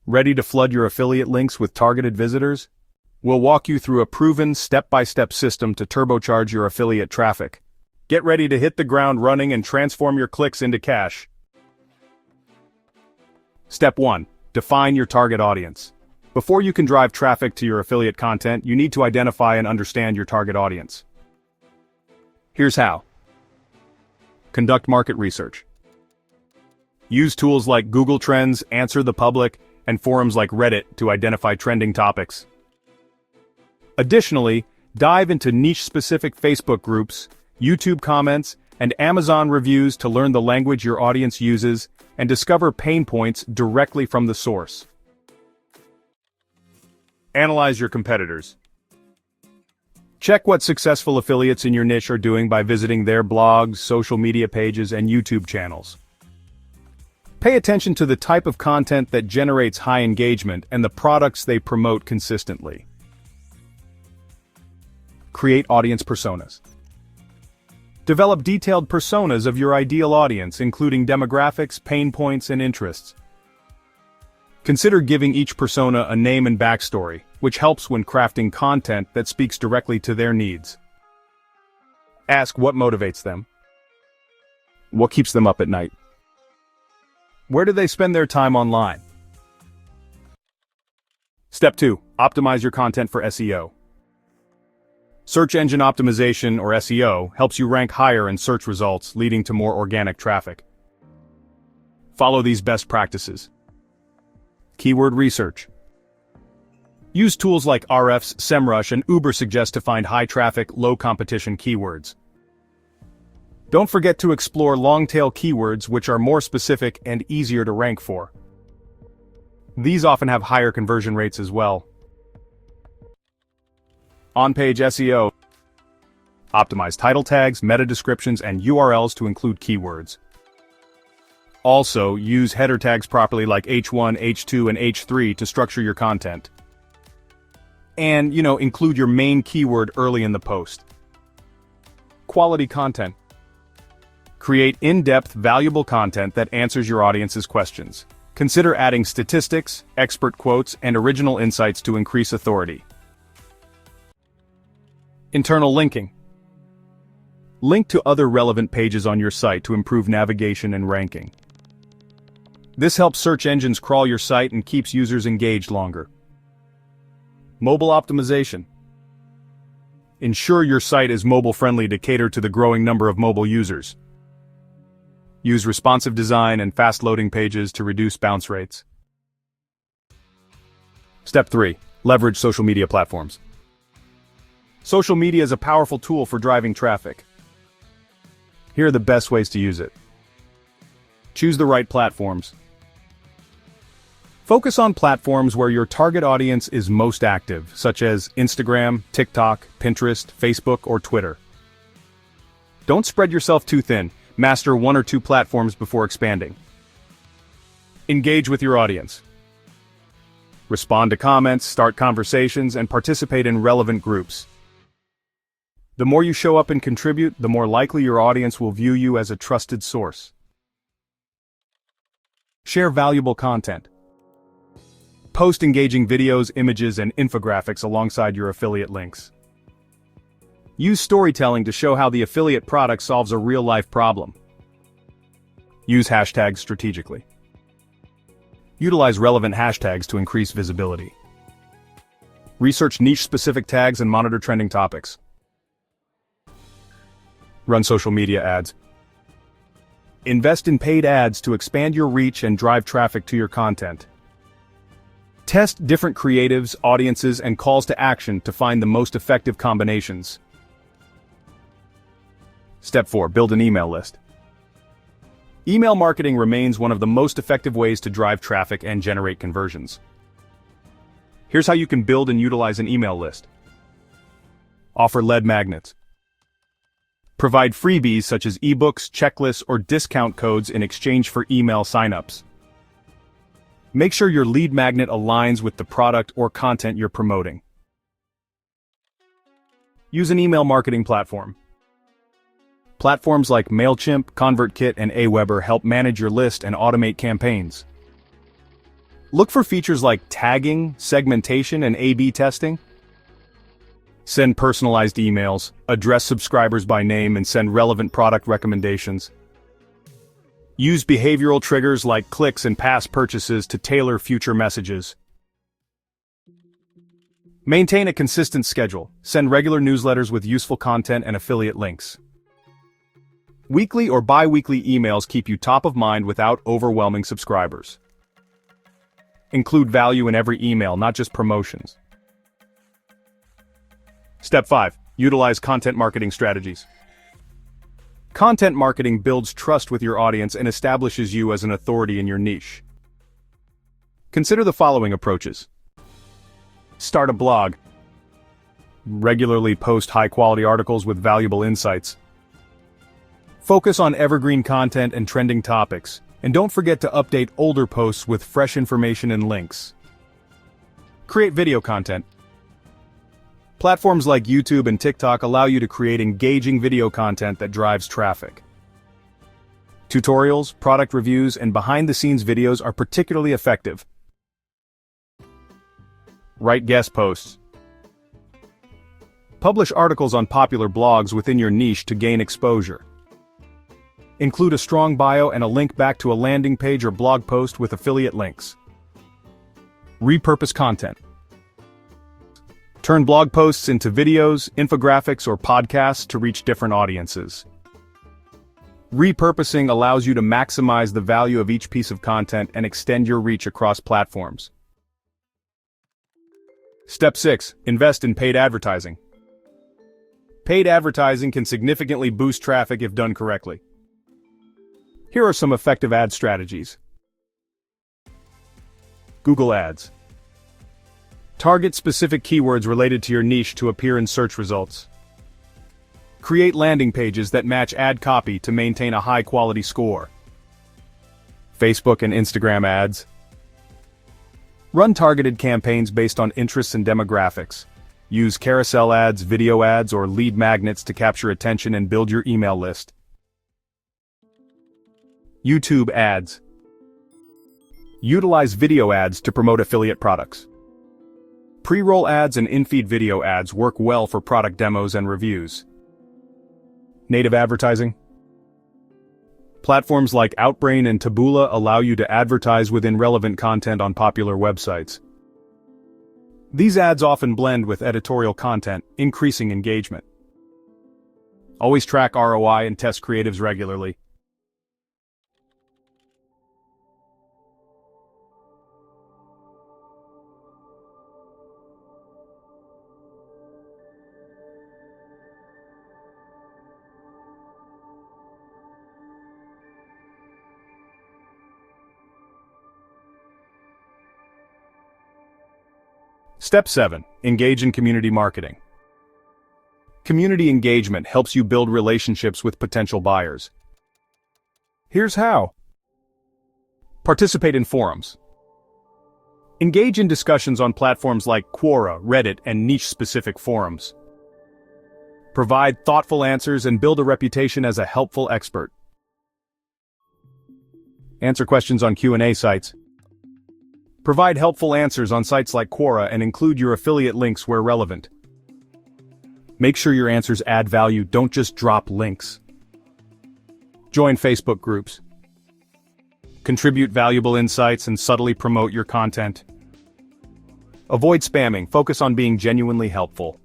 Ready to flood your affiliate links with targeted visitors? We'll walk you through a proven step-by-step system to turbocharge your affiliate traffic. Get ready to hit the ground running and transform your clicks into cash. Step 1. Define your target audience. Before you can drive traffic to your affiliate content, you need to identify and understand your target audience. Here's how. Conduct market research. Use tools like Google Trends, Answer the Public, and forums like Reddit to identify trending topics. Additionally, dive into niche-specific Facebook groups, YouTube comments, and Amazon reviews to learn the language your audience uses and discover pain points directly from the source. Analyze your competitors. Check what successful affiliates in your niche are doing by visiting their blogs, social media pages, and YouTube channels. Pay attention to the type of content that generates high engagement and the products they promote consistently. Create audience personas. Develop detailed personas of your ideal audience, including demographics, pain points, and interests. Consider giving each persona a name and backstory, which helps when crafting content that speaks directly to their needs. Ask what motivates them. What keeps them up at night? Where do they spend their time online? Step 2. Optimize your content for SEO. Search engine optimization, or SEO, helps you rank higher in search results, leading to more organic traffic. Follow these best practices. Keyword research. Use tools like Ahrefs, SEMrush, and Ubersuggest to find high-traffic, low-competition keywords. Don't forget to explore long-tail keywords which are more specific and easier to rank for. These often have higher conversion rates as well. On-page SEO. Optimize title tags, meta descriptions, and URLs to include keywords. Also, use header tags properly like H1, H2, and H3 to structure your content. And, include your main keyword early in the post. Quality content. Create in-depth, valuable content that answers your audience's questions. Consider adding statistics, expert quotes, and original insights to increase authority. Internal linking. Link to other relevant pages on your site to improve navigation and ranking. This helps search engines crawl your site and keeps users engaged longer. Mobile optimization. Ensure your site is mobile-friendly to cater to the growing number of mobile users. Use responsive design and fast-loading pages to reduce bounce rates. Step 3. Leverage social media platforms. Social media is a powerful tool for driving traffic. Here are the best ways to use it. Choose the right platforms. Focus on platforms where your target audience is most active, such as Instagram, TikTok, Pinterest, Facebook, or Twitter. Don't spread yourself too thin. Master 1 or 2 platforms before expanding. Engage with your audience. Respond to comments, start conversations, and participate in relevant groups. The more you show up and contribute, the more likely your audience will view you as a trusted source. Share valuable content. Post engaging videos, images, and infographics alongside your affiliate links. Use storytelling to show how the affiliate product solves a real-life problem. Use hashtags strategically. Utilize relevant hashtags to increase visibility. Research niche-specific tags and monitor trending topics. Run social media ads. Invest in paid ads to expand your reach and drive traffic to your content. Test different creatives, audiences, and calls to action to find the most effective combinations. Step 4. Build an email list. Email marketing remains one of the most effective ways to drive traffic and generate conversions. Here's how you can build and utilize an email list. Offer lead magnets. Provide freebies such as ebooks, checklists, or discount codes in exchange for email signups. Make sure your lead magnet aligns with the product or content you're promoting. Use an email marketing platform. Platforms like MailChimp, ConvertKit, and Aweber help manage your list and automate campaigns. Look for features like tagging, segmentation, and A/B testing. Send personalized emails, address subscribers by name, and send relevant product recommendations. Use behavioral triggers like clicks and past purchases to tailor future messages. Maintain a consistent schedule. Send regular newsletters with useful content and affiliate links. Weekly or bi-weekly emails keep you top of mind without overwhelming subscribers. Include value in every email, not just promotions. Step 5. Utilize content marketing strategies. Content marketing builds trust with your audience and establishes you as an authority in your niche. Consider the following approaches. Start a blog. Regularly post high-quality articles with valuable insights. Focus on evergreen content and trending topics, and don't forget to update older posts with fresh information and links. Create video content. Platforms like YouTube and TikTok allow you to create engaging video content that drives traffic. Tutorials, product reviews, and behind-the-scenes videos are particularly effective. Write guest posts. Publish articles on popular blogs within your niche to gain exposure. Include a strong bio and a link back to a landing page or blog post with affiliate links. Repurpose content. Turn blog posts into videos, infographics, or podcasts to reach different audiences. Repurposing allows you to maximize the value of each piece of content and extend your reach across platforms. Step 6. Invest in paid advertising. Paid advertising can significantly boost traffic if done correctly. Here are some effective ad strategies. Google Ads. Target specific keywords related to your niche to appear in search results. Create landing pages that match ad copy to maintain a high-quality score. Facebook and Instagram ads. Run targeted campaigns based on interests and demographics. Use carousel ads, video ads, or lead magnets to capture attention and build your email list. YouTube ads. Utilize video ads to promote affiliate products. Pre-roll ads and in-feed video ads work well for product demos and reviews. Native advertising. Platforms like Outbrain and Taboola allow you to advertise within relevant content on popular websites. These ads often blend with editorial content, increasing engagement. Always track ROI and test creatives regularly. Step 7. Engage in community marketing. Community engagement helps you build relationships with potential buyers. Here's how. Participate in forums. Engage in discussions on platforms like Quora, Reddit, and niche-specific forums. Provide thoughtful answers and build a reputation as a helpful expert. Answer questions on Q&A sites. Provide helpful answers on sites like Quora and include your affiliate links where relevant. Make sure your answers add value, don't just drop links. Join Facebook groups. Contribute valuable insights and subtly promote your content. Avoid spamming, focus on being genuinely helpful.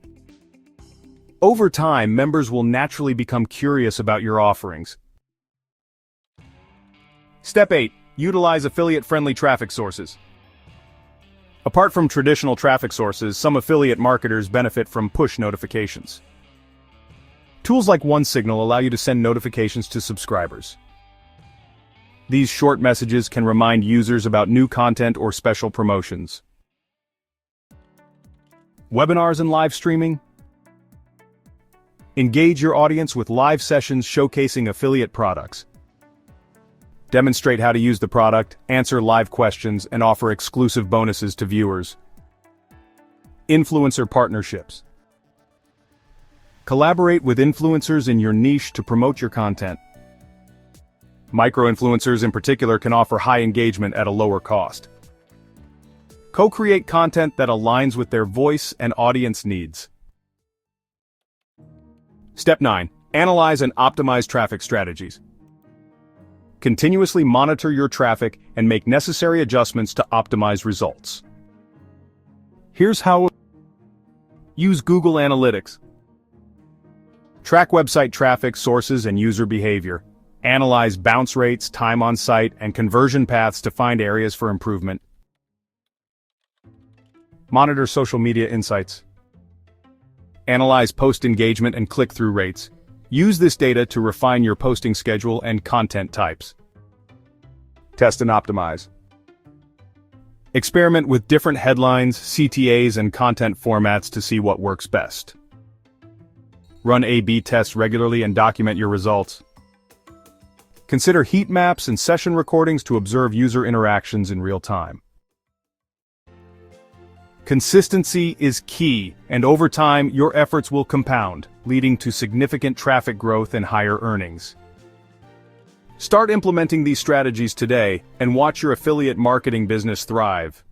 Over time, members will naturally become curious about your offerings. Step 8. Utilize affiliate-friendly traffic sources. Apart from traditional traffic sources, some affiliate marketers benefit from push notifications. Tools like OneSignal allow you to send notifications to subscribers. These short messages can remind users about new content or special promotions. Webinars and live streaming. Engage your audience with live sessions showcasing affiliate products. Demonstrate how to use the product, answer live questions, and offer exclusive bonuses to viewers. Influencer partnerships. Collaborate with influencers in your niche to promote your content. Micro-influencers in particular can offer high engagement at a lower cost. Co-create content that aligns with their voice and audience needs. Step 9. Analyze and optimize traffic strategies. Continuously monitor your traffic and make necessary adjustments to optimize results. Here's how. Use Google Analytics. Track website traffic sources and user behavior. Analyze bounce rates, time on site, and conversion paths to find areas for improvement. Monitor social media insights. Analyze post engagement and click-through rates. Use this data to refine your posting schedule and content types. Test and optimize. Experiment with different headlines, CTAs, and content formats to see what works best. Run A/B tests regularly and document your results. Consider heat maps and session recordings to observe user interactions in real time. Consistency is key, and over time, your efforts will compound, leading to significant traffic growth and higher earnings. Start implementing these strategies today and watch your affiliate marketing business thrive.